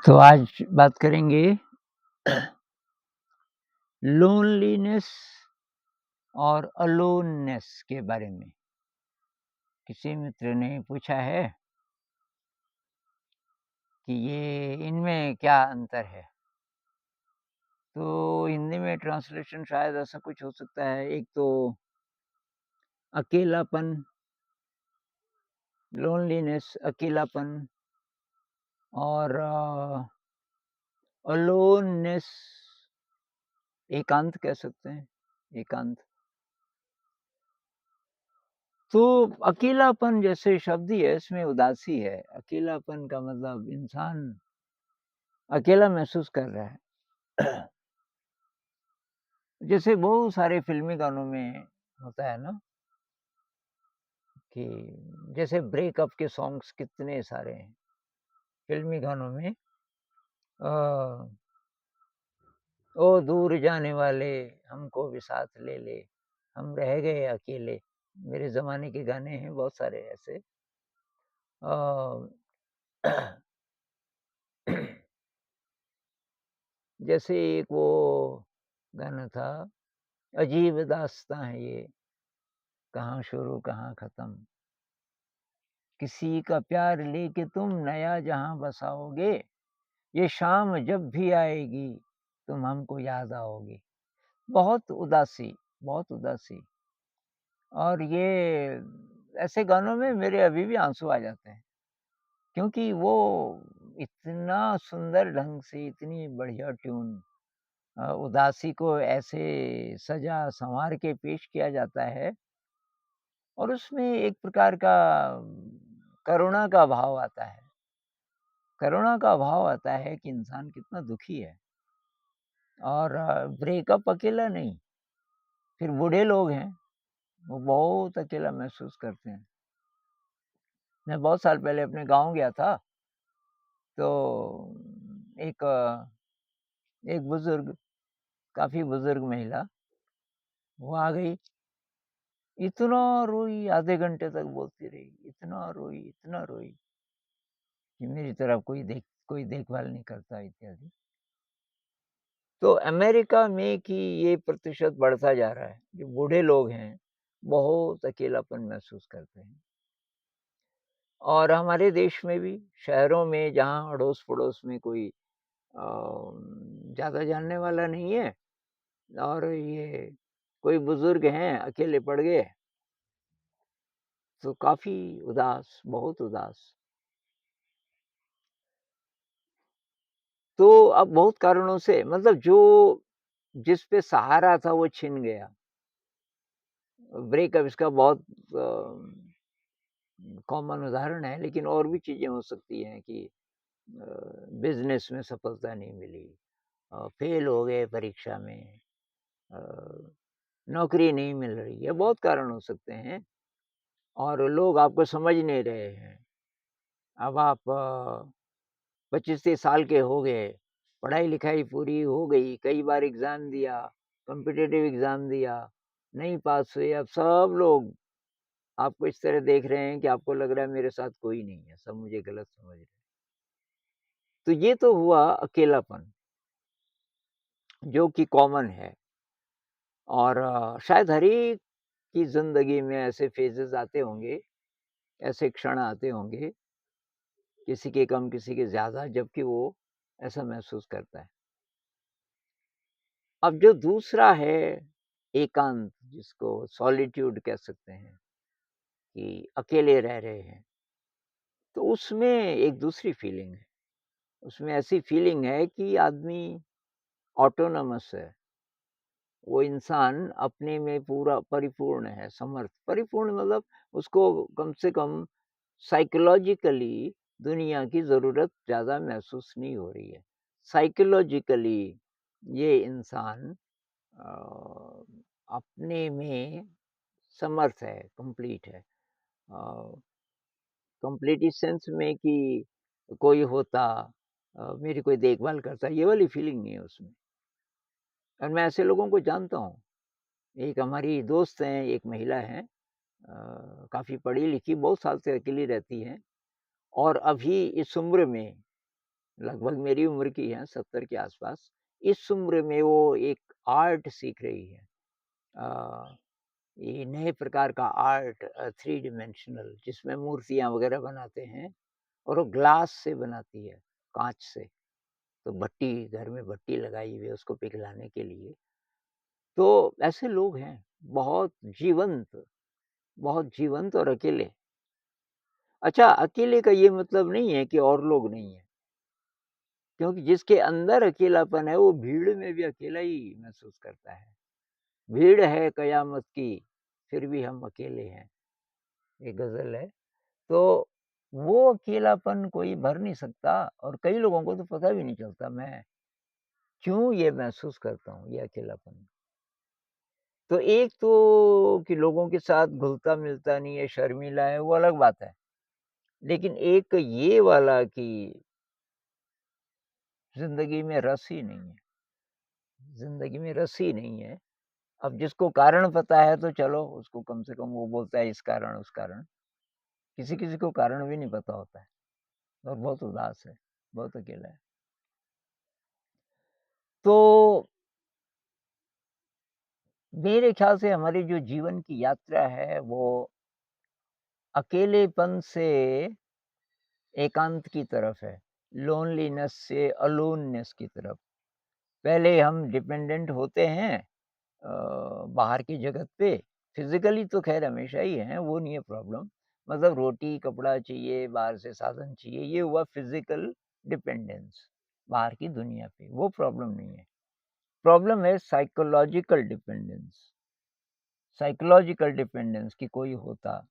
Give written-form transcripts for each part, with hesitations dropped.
तो आज बात करेंगे लोनलीनेस और अलोननेस के बारे में। किसी मित्र ने पूछा है कि ये इनमें क्या अंतर है? तो हिंदी में ट्रांसलेशन शायद ऐसा कुछ हो सकता है, एक तो अकेलापन, लोनलीनेस अकेलापन और अलोननेस एकांत कह सकते हैं, एकांत। तो अकेलापन जैसे शब्द ही है, इसमें उदासी है। अकेलापन का मतलब इंसान अकेला महसूस कर रहा है। जैसे बहुत सारे फ़िल्मी गानों में होता है ना कि जैसे ब्रेकअप के सॉन्ग्स कितने सारे हैं फ़िल्मी गानों में। अ, ओ दूर जाने वाले हमको भी साथ ले ले, हम रह गए अकेले। मेरे ज़माने के गाने हैं बहुत सारे ऐसे। अ, जैसे एक वो गाना था, अजीब दास्ताँ है ये, कहाँ शुरू कहाँ ख़त्म। किसी का प्यार लेके तुम नया जहाँ बसाओगे, ये शाम जब भी आएगी, तुम हमको याद आओगे। बहुत उदासी, बहुत उदासी। और ये ऐसे गानों में मेरे अभी भी आँसू आ जाते हैं, क्योंकि वो इतना सुंदर ढंग से, इतनी बढ़िया ट्यून उदासी को ऐसे सजा-सँवार के पेश किया जाता है और उसमें एक प्रकार का करुणा का भाव आता है। करुणा का भाव आता है कि इंसान कितना दुखी है और ब्रेकअप अकेला नहीं, फिर बूढ़े लोग हैं, वो बहुत अकेला महसूस करते हैं। मैं बहुत साल पहले अपने गाँव गया था, तो एक एक बुज़ुर्ग, काफ़ी बुज़ुर्ग महिला, वो आ गई, इतना रोई, आधे घंटे तक बोलती रही, इतना रोई कि मेरी तरफ कोई देखभाल नहीं करता इत्यादि। तो अमेरिका में कि ये प्रतिशत बढ़ता जा रहा है, जो बूढ़े लोग हैं, बहुत अकेलापन महसूस करते हैं। और हमारे देश में भी, शहरों में जहाँ अड़ोस-पड़ोस में कोई ज़्यादा जानने वाला नहीं है और ये कोई बुज़ुर्ग हैं, अकेले पड़ गए, तो काफ़ी उदास, बहुत उदास। तो अब बहुत कारणों से मतलब जो जिस पे सहारा था वो छिन गया। ब्रेकअप इसका बहुत कॉमन उदाहरण है, लेकिन और भी चीज़ें हो सकती हैं कि बिज़नेस में सफलता नहीं मिली, फेल हो गए परीक्षा में, अ, नौकरी नहीं मिल रही है, बहुत कारण हो सकते हैं और लोग आपको समझ नहीं रहे हैं। अब आप 25-30 साल के हो गए, पढ़ाई-लिखाई पूरी हो गई, कई बार एग्ज़ाम दिया, कॉम्पिटिटिव एग्ज़ाम दिया, नहीं पास हुए, अब सब लोग आपको इस तरह देख रहे हैं कि आपको लग रहा है मेरे साथ कोई नहीं है, सब मुझे गलत समझ रहे हैं। तो ये तो हुआ अकेलापन, जो कि कॉमन है और शायद हर एक की ज़िंदगी में ऐसे फ़ेजेज़ आते होंगे, ऐसे क्षण आते होंगे, किसी के कम, किसी के ज़्यादा, जबकि वो ऐसा महसूस करता है। अब जो दूसरा है एकांत, जिसको सॉलिट्यूड कह सकते हैं कि अकेले रह रहे हैं, तो उसमें एक दूसरी फीलिंग है। उसमें ऐसी फीलिंग है कि आदमी ऑटोनॉमस है। वो इंसान अपने में पूरा परिपूर्ण है, समर्थ। परिपूर्ण मतलब उसको कम से कम साइकोलॉजिकली दुनिया की ज़रूरत ज़्यादा महसूस नहीं हो रही है। साइकोलॉजिकली ये इंसान अ, अपने में समर्थ है, कंप्लीट है। अ, कंप्लीट इस सेंस में कि कोई होता मेरी कोई देखभाल करता, ये वाली फीलिंग नहीं है उसमें। और मैं ऐसे लोगों को जानता हूँ। एक हमारी दोस्त हैं, एक महिला हैं, काफ़ी पढ़ी-लिखी, बहुत साल से अकेली रहती हैं और अभी इस उम्र में लगभग मेरी उम्र की हैं, 70 के आस-पास। इस उम्र में वो एक आर्ट सीख रही है। अ, ये नए प्रकार का आर्ट थ्री डिमेंशनल जिसमें मूर्तियाँ वग़ैरह बनाते हैं और वो ग्लास से बनाती है, काँच से। तो भट्टी घर में भट्टी लगाई हुई है उसको पिघलाने के लिए। तो ऐसे लोग हैं, बहुत जीवंत और अकेले। अच्छा, अकेले का ये मतलब नहीं है कि और लोग नहीं हैं, क्योंकि जिसके अंदर अकेलापन है, वो भीड़ में भी अकेला ही महसूस करता है। भीड़ है कयामत की, फिर भी हम अकेले हैं, एक गज़ल है। तो वो अकेलापन कोई भर नहीं सकता और कई लोगों को तो पता भी नहीं चलता मैं क्यों ये महसूस करता हूँ, ये अकेलापन। तो एक तो कि लोगों के साथ घुलता-मिलता नहीं है, शर्मीला है, वो अलग बात है। लेकिन एक ये वाला कि ज़िंदगी में रस ही नहीं है, ज़िंदगी में रस ही नहीं है। अब जिसको कारण पता है तो चलो उसको कम से कम वो बोलता है इस कारण, उस कारण। किसी-किसी को कारण भी नहीं पता होता है और बहुत उदास है, बहुत अकेला है। तो मेरे ख़्याल से हमारी जो जीवन की यात्रा है वो अकेलेपन से एकांत की तरफ है, लोनलीनेस से अलोननेस की तरफ। पहले हम डिपेंडेंट होते हैं बाहर की जगत पे, फिज़िकली तो ख़ैर हमेशा ही हैं, वो नहीं है प्रॉब्लम। मतलब रोटी, कपड़ा चाहिए, बाहर से साधन चाहिए, ये हुआ फिज़िकल डिपेंडेंस बाहर की दुनिया पे, वो प्रॉब्लम नहीं है। प्रॉब्लम है साइकोलॉजिकल डिपेंडेंस, साइकोलॉजिकल डिपेंडेंस कि कोई होता,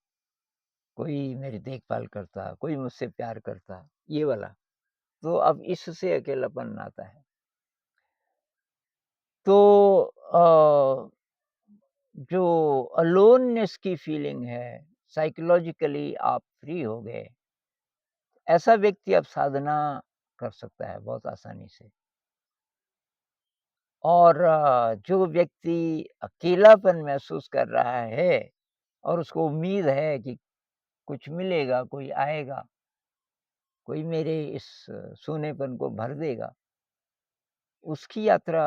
कोई मेरी देखभाल करता, कोई मुझसे प्यार करता, ये वाला। तो अब इससे अकेलापन आता है। तो अ, जो अलोननेस की फीलिंग है, साइकोलॉजिकली आप फ्री हो गए, ऐसा व्यक्ति अब साधना कर सकता है बहुत आसानी से। और जो व्यक्ति अकेलापन महसूस कर रहा है और उसको उम्मीद है कि कुछ मिलेगा, कोई आएगा, कोई मेरे इस सूनेपन को भर देगा, उसकी यात्रा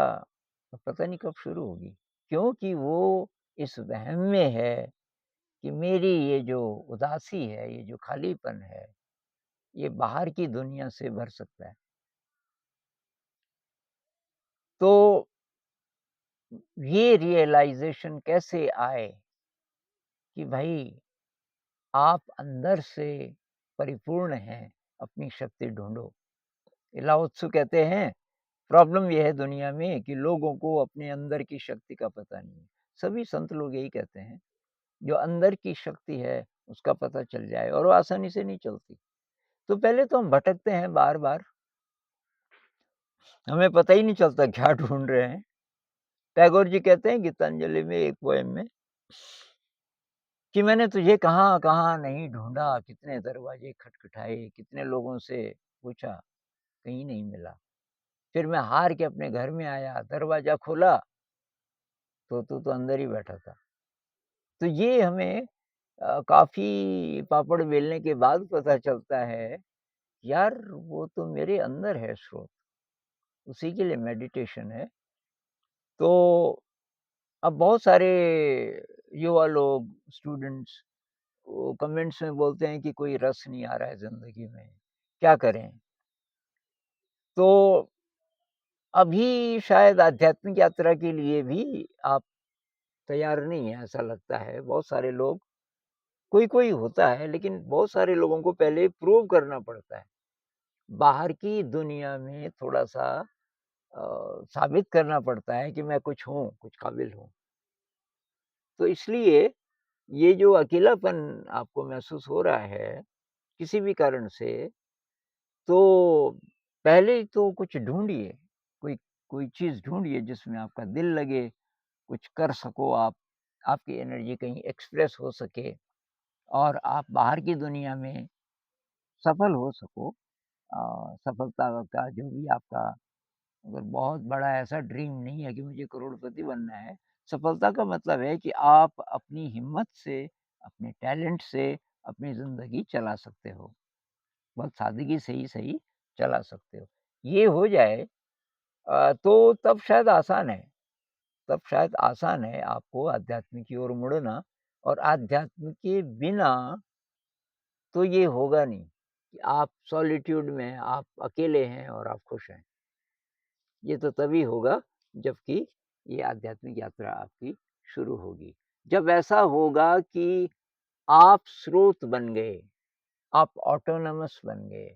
पता नहीं कब शुरू होगी। क्योंकि वो इस वहम में है कि मेरी ये जो उदासी है, ये जो खालीपन है, ये बाहर की दुनिया से भर सकता है। तो ये रियलाइज़ेशन कैसे आए कि भई आप अंदर से परिपूर्ण हैं, अपनी शक्ति ढूँढो। लाओ त्सु कहते हैं, प्रॉब्लम ये है दुनिया में कि लोगों को अपने अंदर की शक्ति का पता नहीं है। सभी संत लोग यही कहते हैं, जो अंदर की शक्ति है, उसका पता चल जाए और वो आसानी से नहीं चलती। तो पहले तो हम भटकते हैं बार-बार, हमें पता ही नहीं चलता क्या ढूँढ रहे हैं। टैगोर जी कहते हैं गीतांजलि में एक पोएम में कि मैंने तुझे कहाँ-कहाँ नहीं ढूँढा, कितने दरवाजे खटखटाए, कितने लोगों से पूछा, कहीं नहीं मिला। फिर मैं हार के अपने घर में आया, दरवाज़ा खोला तो तू तो अंदर ही बैठा था। तो ये हमें काफ़ी पापड़ बेलने के बाद पता चलता है, यार वो तो मेरे अंदर है स्रोत, उसी के लिए मेडिटेशन है। तो अब बहुत सारे युवा लोग, स्टूडेंट्स वो कमेंट्स में बोलते हैं कि कोई रस नहीं आ रहा है ज़िंदगी में, क्या करें? तो अभी शायद आध्यात्मिक यात्रा के लिए भी आप तैयार नहीं हैं, ऐसा लगता है। बहुत सारे लोग कोई-कोई होता है, लेकिन बहुत सारे लोगों को पहले प्रूव करना पड़ता है। बाहर की दुनिया में थोड़ा-सा साबित करना पड़ता है कि मैं कुछ हूँ, कुछ काबिल हूँ। तो इसलिए ये जो अकेलापन आपको महसूस हो रहा है, किसी भी कारण से तो पहले तो कुछ ढूँढिए, कोई कोई चीज़ ढूँढिए जिसमें आपका दिल लगे, कुछ कर सको आप, आपकी एनर्जी कहीं एक्सप्रेस हो सके और आप बाहर की दुनिया में सफल हो सको। सफलता का जो भी आपका अगर बहुत बड़ा ऐसा ड्रीम नहीं है कि मुझे करोड़पति बनना है। सफलता का मतलब है कि आप अपनी हिम्मत से, अपने टैलेंट से अपनी ज़िंदगी चला सकते हो। बहुत सादगी से ही सही चला सकते हो। ये हो जाए तो तब शायद आसान है, तब शायद आसान है आपको आध्यात्म की ओर मुड़ना और आध्यात्म के बिना तो ये होगा नहीं कि आप सॉलिट्यूड में आप अकेले हैं और आप खुश हैं। ये तो तभी होगा जबकि ये आध्यात्मिक यात्रा आपकी शुरू होगी। जब ऐसा होगा कि आप स्रोत बन गए, आप ऑटोनॉमस बन गए,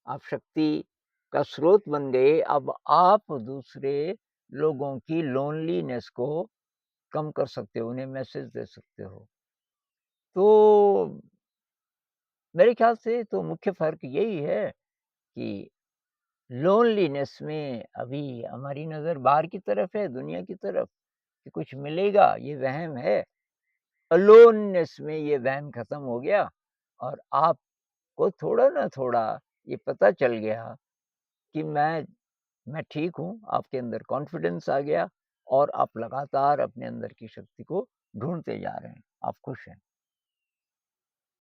आप शक्ति का स्रोत बन गए, अब आप दूसरे लोगों की लोनलीनेस को कम कर सकते हो, उन्हें मैसेज दे सकते हो। तो मेरे ख़्याल से तो मुख्य फ़र्क यही है कि लोनलीनेस में अभी हमारी नज़र बाहर की तरफ है, दुनिया की तरफ कि कुछ मिलेगा, ये वहम है। अलोननेस में ये वहम ख़त्म हो गया और आपको थोड़ा ना थोड़ा ये पता चल गया कि मैं ठीक हूँ, आपके अंदर कॉन्फिडेंस आ गया और आप लगातार अपने अंदर की शक्ति को ढूँढते जा रहे हैं, आप खुश हैं।